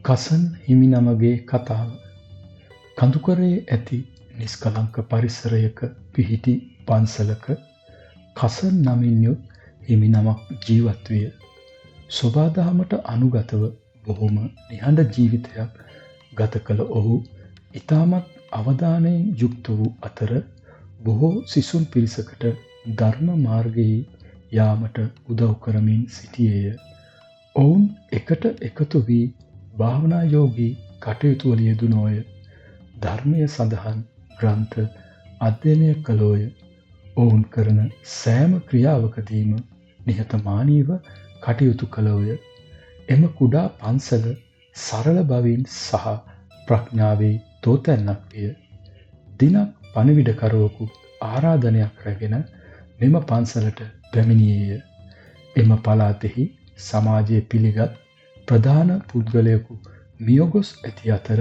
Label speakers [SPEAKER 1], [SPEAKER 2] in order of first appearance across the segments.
[SPEAKER 1] කසන් හිමිනමගේ කතාව. කඳුකරේ ඇති නිස්කලංක පරිසරයක පිහිටි පන්සලක කසන් නමින් යුත් හිමිනමක් ජීවත් විය. සොබාදහමට අනුගතව බොහොම නිහඬ ජීවිතයක් ගත කළ ඔහු ඉතාමත් අවධානයෙන් යුක්ත වූ අතර බොහෝ සිසුන් පිරිසකට ධර්ම මාර්ගයේ යාමට උදව් කරමින් සිටියේය. ඔවුන් එකට එකතු වී භාවනා යෝගී කටයුතු වල යෙදුණෝය. ධර්මය සඳහන් ග්‍රන්ථ අධ්‍යයනය කළෝය. ඔවුන් කරන සෑම ක්‍රියාවකදීම නිහතමානීව කටයුතු කළෝය. එම කුඩා පන්සල සරල බවින් සහ ප්‍රඥාවේ තෝතැන්නක් විය. දිනක් පණිවිඩකරුවෙකු ආරාධනයක් රැගෙන මෙම පන්සලට පැමිණියේය. එම පළාතෙහි සමාජයේ පිළිගත් ප්‍රධාන පුද්ගලයෙකු මියගොස් ඇති අතර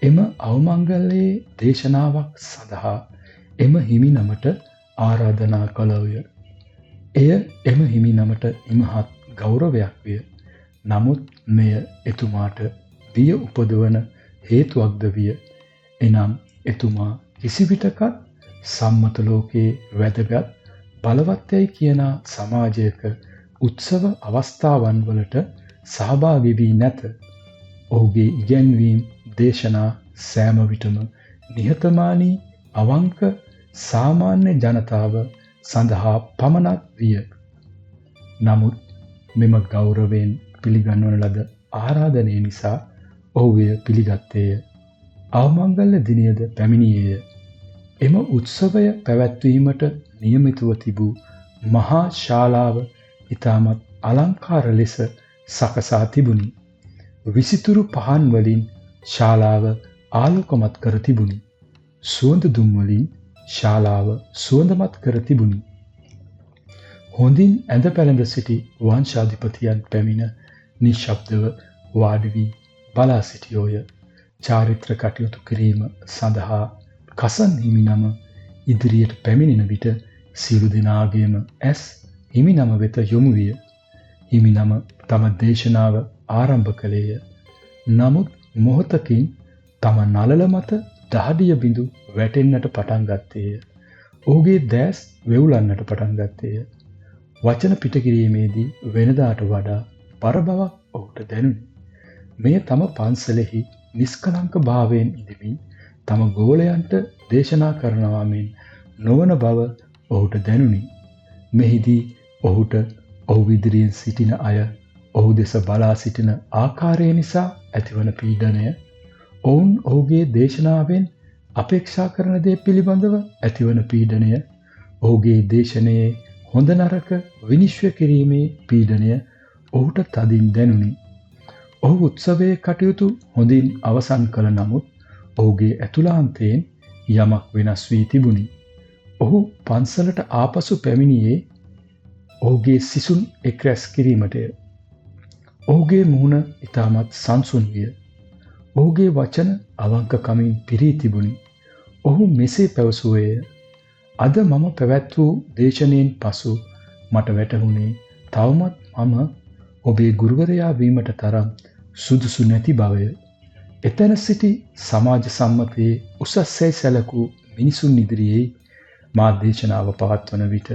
[SPEAKER 1] එම අවමංගල්‍යයේ දේශනාවක් සඳහා එම හිමිනමට ආරාධනා කළෝය. එය එම හිමිනමට ඉමහත් ගෞරවයක් විය. නමුත් මෙය එතුමාට බිය උපදවන හේතුවක්ද විය. එනම් එතුමා කිසිවිටකත් සම්මත ලෝකයේ වැදගත් බලවත්යයි කියන සමාජයක උත්සව අවස්ථාවන් වලට සහභාගී වී නැත. ඔහුගේ ඉගැන්වීම් දේශනා සෑම විටම නිහතමානී අවංක සාමාන්‍ය ජනතාව සඳහා පමණක් විය. නමුත් මෙම ගෞරවයෙන් පිළිගන්වන ලද ආරාධනය නිසා ඔහු එය පිළිගත්තේය. අවමංගල්‍ය දිනයද පැමිණියේය. එම උත්සවය පැවැත්වීමට නියමිතව තිබූ මහා ශාලාව ඉතාමත් අලංකාර ලෙස සකසා තිබුණි. විසිතුරු පහන් වලින් ශාලාව ආලෝකමත් කර තිබුණි. සුවඳ දුම් වලින් ශාලාව සුවඳමත් කර තිබුණි. හොඳින් ඇඳ පැළඳ සිටි වංශාධිපතියන් පැමිණ නිශ්ශබ්දව වාඩි වී බලා සිටියෝය. චාරිත්‍ර කටයුතු කිරීම සඳහා කසන් හිමිනම ඉදිරියට පැමිණෙන විට සියලු දෙනාගේම ඇස් හිමිනම වෙත යොමු විය. හිමිනම තම දේශනාව ආරම්භ කළේය. නමුත් මොහොතකින් තම නළල මත දහඩිය බිඳු වැටෙන්නට පටන් ගත්තේය. ඔහුගේ දැස් වෙවුලන්නට පටන් ගත්තේය. වචන පිට කිරීමේදී වෙනදාට වඩා බර බවක් ඔහුට දැනුනි. මෙය තම පන්සලෙහි නිස්කලංක භාවයෙන් ඉඳමින් තම ගෝලයන්ට දේශනා කරනවා මෙන් නොවන බව ඔහුට දැනුනි. මෙහිදී ඔහුට ඔහු ඉදිරියෙන් සිටින අය ඔහු දෙස බලා සිටින ආකාරය නිසා ඇතිවන පීඩනය, ඔවුන් ඔහුගේ දේශනාවෙන් අපේක්ෂා කරන දේ පිළිබඳව ඇතිවන පීඩනය, ඔහුගේ දේශනයේ හොඳ නරක විනිශ්චය කිරීමේ පීඩනය ඔහුට තදින් දැනුනි. ඔහු උත්සවයේ කටයුතු හොඳින් අවසන් කළ නමුත් ඔහුගේ ඇතුළාන්තයෙන් යමක් වෙනස් වී තිබුණි. ඔහු පන්සලට ආපසු පැමිණියේ ඔහුගේ සිසුන් එක් රැස් කිරීමටය. ඔහුගේ මුහුණ ඉතාමත් සංසුන් විය. ඔහුගේ වචන අවංකකමින් පිරී තිබුණි. ඔහු මෙසේ පැවසුවේය. අද මම පැවැත් වූ දේශනයෙන් පසු මට වැටහුණේ තවමත් මම ඔබේ ගුරුවරයා වීමට තරම් සුදුසු නැති බවය. එතැන සිටි සමාජ සම්මතයේ උසස්සේ සැලකූ මිනිසුන් ඉදිරියේ මා දේශනාව පවත්වන විට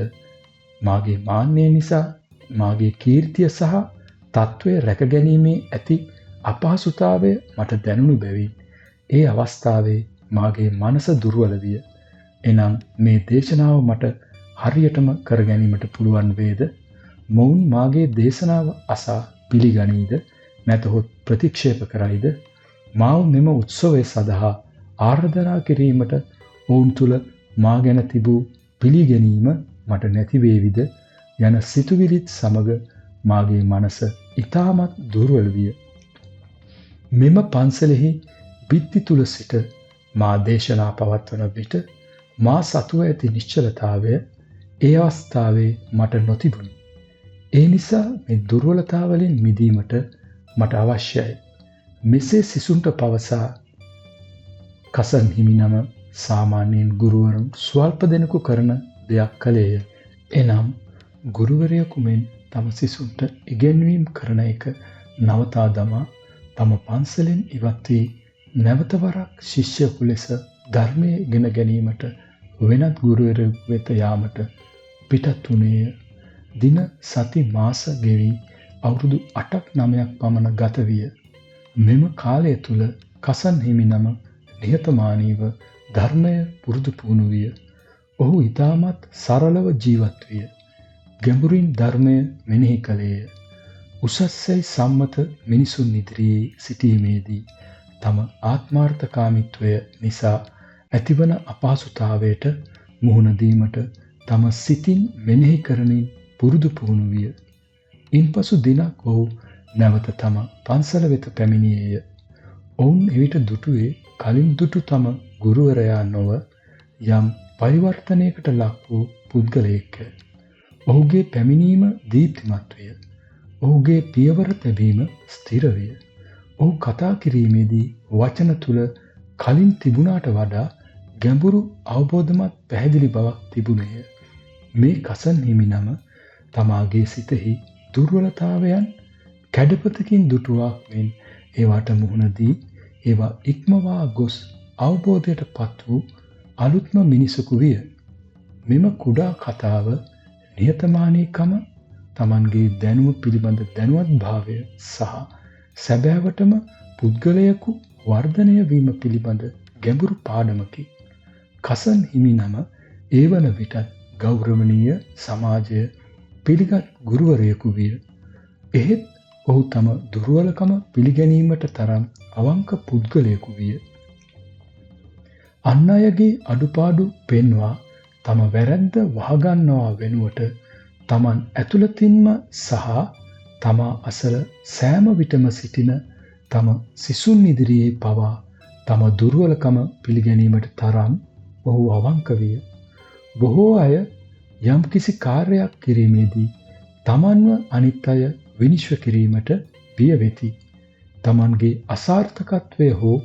[SPEAKER 1] මාගේ මාන්නය නිසා මාගේ කීර්තිය සහ තත්ත්වය රැකගැනීමේ ඇති අපහසුතාවය මට දැනුණු බැවින් ඒ අවස්ථාවේ මාගේ මනස දුර්වල විය. එනම් මේ දේශනාව මට හරියටම කරගැනීමට පුළුවන් වේද? මොවුන් මාගේ දේශනාව අසා පිළිගනීද? නැතහොත් ප්‍රතික්ෂේප කරයිද? මාව මෙම උත්සවය සඳහා ආරාධනා කිරීමට ඔවුන් තුළ මා ගැන තිබූ පිළිගැනීම මට නැතිවේවිද යන සිතුවිලිත් සමග මාගේ මනස ඉතාමත් දුර්වල විය. මෙම පන්සලෙහි බිත්ති තුල සිට මා දේශනා පවත්වන විට මා සතුව ඇති නිශ්චලතාවය ඒ අවස්ථාවේ මට නොතිබුණි. ඒ නිසා මේ දුර්වලතාවලින් මිදීමට මට අවශ්‍යයි. මෙසේ සිසුන්ට පවසා කසන් හිමිනම සාමාන්‍යයෙන් ගුරුවරුන් ස්වල්ප දෙනෙකු කරන දෙයක් කළේය. එනම් ගුරුවරයෙකු මෙන් තම සිසුන්ට ඉගැන්වීම් කරන එක නවතා දමා තම පන්සලෙන් ඉවත් වී නැවත වරක් ශිෂ්‍යයෙකු ලෙස ධර්මයේ ඉගෙන ගැනීමට වෙනත් ගුරුවරයෙකු වෙත යාමට පිටත් වුණේය. දින සති මාස ගෙවි අවුරුදු 8ක් 9ක් පමණ ගත විය. මෙම කාලය තුල කසන් හිමිනම නිහතමානීව ධර්මය පුරුදු පුහුණු විය. ඔහු ඊටමත් සරලව ජීවත් විය. ගැඹුරින් ධර්මය මෙනෙහි කළේය. උසස්සේ සම්මත මිනිසුන් ඉදිරියේ සිටීමේදී තම ආත්මාර්ථකාමීත්වය නිසා ඇතිවන අපහසුතාවයට මුහුණ දීමට තම සිතින් මෙනෙහි කරමින් පුරුදු පුහුණු විය. ඉන්පසු දිනක් ඔහු නැවත තම පන්සල වෙත පැමිණියේය. ඔවුන් එවිට දුටුවේ කලින් දුටු තම ගුරුවරයා නොව යම් පරිවර්තනයකට ලක් වූ පුද්ගලයෙක්ය. ඔහුගේ පැමිණීම දීප්තිමත් විය. ඔහුගේ පියවර තැබීම ස්ථිර විය. ඔහු කතා කිරීමේදී වචන තුල කලින් තිබුණාට වඩා ගැඹුරු අවබෝධමත් පැහැදිලි බවක් තිබුණේය. මේ කසන් හිමිනම තමාගේ සිතෙහි දුර්වලතාවයන් කැඩපතකින් දුටුවාක් මෙන් ඒවට මුහුණ දී ඒවා ඉක්මවා ගොස් අවබෝධයට පත් වූ අලුත්ම මිනිසෙකු විය. මෙම කුඩා කතාව නිහතමානීකම, Tamanගේ දැනුම පිළිබඳ දැනුවත්භාවය සහ සැබෑවටම පුද්ගලයෙකු වර්ධනය වීම පිළිබඳ ගැඹුරු පාඩමකි. කසන් හිමිනම ඒ වන විටත් ගෞරවනීය සමාජය පිළිගත් ගුරුවරයෙකු විය. එහෙත් ඔහු තම දුර්වලකම පිළිගැනීමට තරම් අවංක පුද්ගලයෙකු විය. අන් අයගේ අඩුපාඩු පෙන්වා තම වැරැද්ද වහගන්නවා වෙනුවට තමන් ඇතුළතින්ම සහ තමා අසල සෑම විටම සිටින තම සිසුන් ඉදිරියේ පවා තම දුර්වලකම පිළිගැනීමට තරම් ඔහු අවංක විය. බොහෝ අය යම්කිසි කාර්යයක් කිරීමේදී තමන්ව අනිත් අය විනිශ්චය කිරීමට බිය වෙති. තමන්ගේ අසාර්ථකත්වය හෝ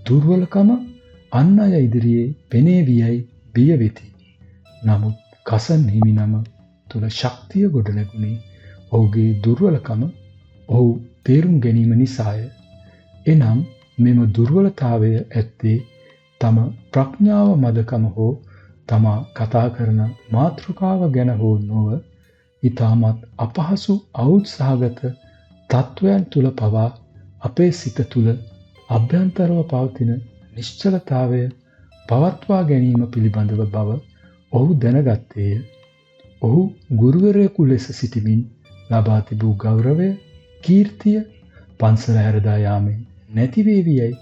[SPEAKER 1] දුර්වලකම අන් අය ඉදිරියේ පෙනේවියයි බිය වෙති. නමුත් කසන් හිමිනම තුල ශක්තිය ගොඩනැගුණේ ඔහුගේ දුර්වලකම ඔහු තේරුම් ගැනීම නිසාය. එනම් මෙම දුර්වලතාවය ඇත්තේ තම ප්‍රඥාව මදකම හෝ තමා කතා කරන මාතෘකාව ගැන හෝ නොව ඊටමත් අපහසු අවුත්සාහගත තත්වයන් තුල පවා අපේ සිත තුල අභ්‍යන්තරව පවතින නිශ්චලතාවය පවත්වා ගැනීම පිළිබඳව බව ඔහු දැනගත්තේය. ඔහු ගුරුවරයෙකු ලෙස සිටිමින් ලබා තිබූ ගෞරවය, කීර්තිය පන්සල හැරදා යාමෙන් නැති වේවියයි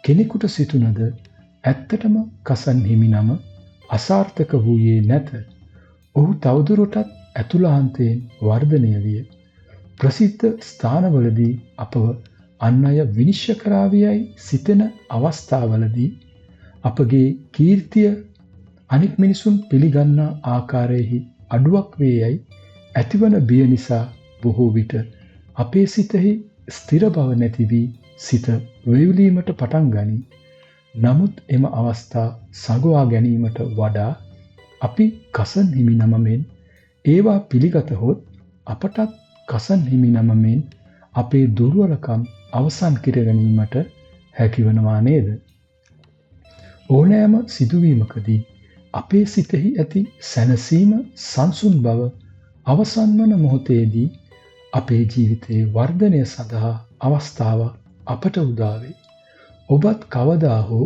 [SPEAKER 1] කෙනෙකුට සිතුනද ඇත්තටම කසන් හිමිනම අසාර්ථක වූයේ නැත. ඔහු තවදුරටත් ඇතුළාන්තයෙන් වර්ධනය විය. ප්‍රසිද්ධ ස්ථානවලදී අපව අන් අය විනිශ්චය කරාවියයි සිතෙන අවස්ථාවලදී අපගේ කීර්තිය අනික් මිනිසුන් පිළිගන්නා ආකාරයෙහි අඩුවක් වේයයි ඇතිවන බිය නිසා බොහෝ විට අපේ සිතෙහි ස්ථිර බව නැති වී සිත වේවුලීමට පටන් ගනී. නමුත් එම අවස්ථා සඟවා ගැනීමට වඩා අපි කසන් හිමිනමෙන් ඒවා පිළිගතහොත් අපටත් කසන් හිමිනමෙන් අපේ දුර්වලකම් අවසන් කර ගැනීමට හැකිවනවා නේද? ඕනෑම සිදුවීමකදී අපේ සිතෙහි ඇති සැනසීම, සංසුන් බව අවසන් වන මොහොතේදී අපේ ජීවිතයේ වර්ධනය සඳහා අවස්ථාවක් අපට උදා වේ. ඔබත් කවදා හෝ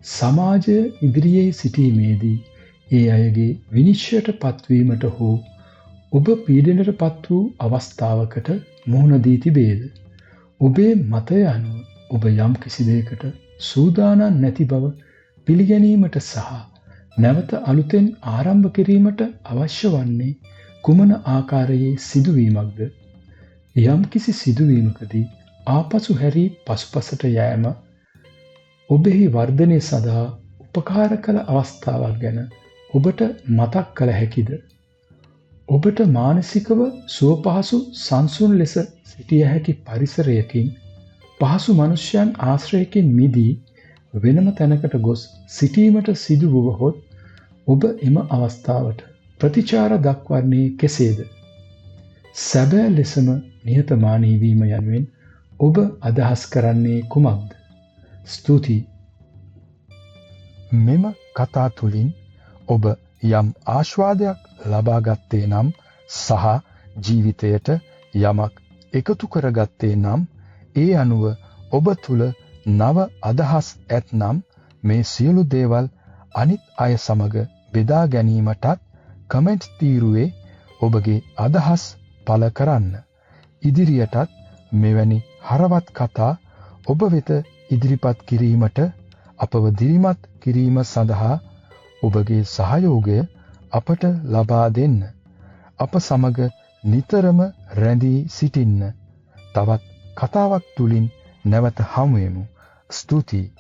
[SPEAKER 1] සමාජය ඉදිරියේ සිටීමේදී ඒ අයගේ විනිශ්චයට පත්වීමට හෝ ඔබ පීඩනයට පත් වූ අවස්ථාවකට මුහුණ දී තිබේද? ඔබේ මතය අනුව ඔබ යම් කිසි දෙයකට සූදානම් නැති බව පිළිගැනීමට සහ නැවත අලුතෙන් ආරම්භ කිරීමට අවශ්‍ය වන්නේ කුමන ආකාරයේ සිදුවීමක්ද? යම් කිසි සිදුවීමකදී ආපසු හැරී පසුපසට යෑම ඔබෙහි වර්ධනය සඳහා උපකාර කළ අවස්ථාවක් ගැන ඔබට මතක් කළ හැකිද? ඔබට මානසිකව සුවපහසු සංසුන් ලෙස සිටිය හැකි පරිසරයකින් පහසු මනුෂ්‍යයන් ආශ්‍රයකින් මිදී වෙනම තැනකට ගොස් සිටීමට සිදු වුවහොත් ඔබ එම අවස්ථාවට ප්‍රතිචාර දක්වන්නේ කෙසේද? සැබෑ ලෙසම නිහතමානී වීම යනුවෙන් ඔබ අදහස් කරන්නේ කුමක්ද? ස්තුතියි. මෙම කතා තුළින් ඔබ යම් ආස්වාදයක් ලබා ගත්තේ නම් සහ ජීවිතයට යමක් එකතු කරගත්තේ නම් ඒ අනුව ඔබ තුල නව අදහස් ඇතනම් මේ සියලු දේවල් අනිත් අය සමග බෙදා ගැනීමටත් කමෙන්ට් තීරුවේ ඔබගේ අදහස් පළ කරන්න. ඉදිරියටත් මෙවැනි හරවත් කතා ඔබ වෙත ඉදිරිපත් කිරීමට අපව දිරිමත් කිරීම සඳහා ඔබගේ සහයෝගය අපට ලබා දෙන්න. අප සමග නිතරම රැඳී සිටින්න. තවත් කතාවක් තුලින් නැවත හමු වෙමු. ස්තුතියි.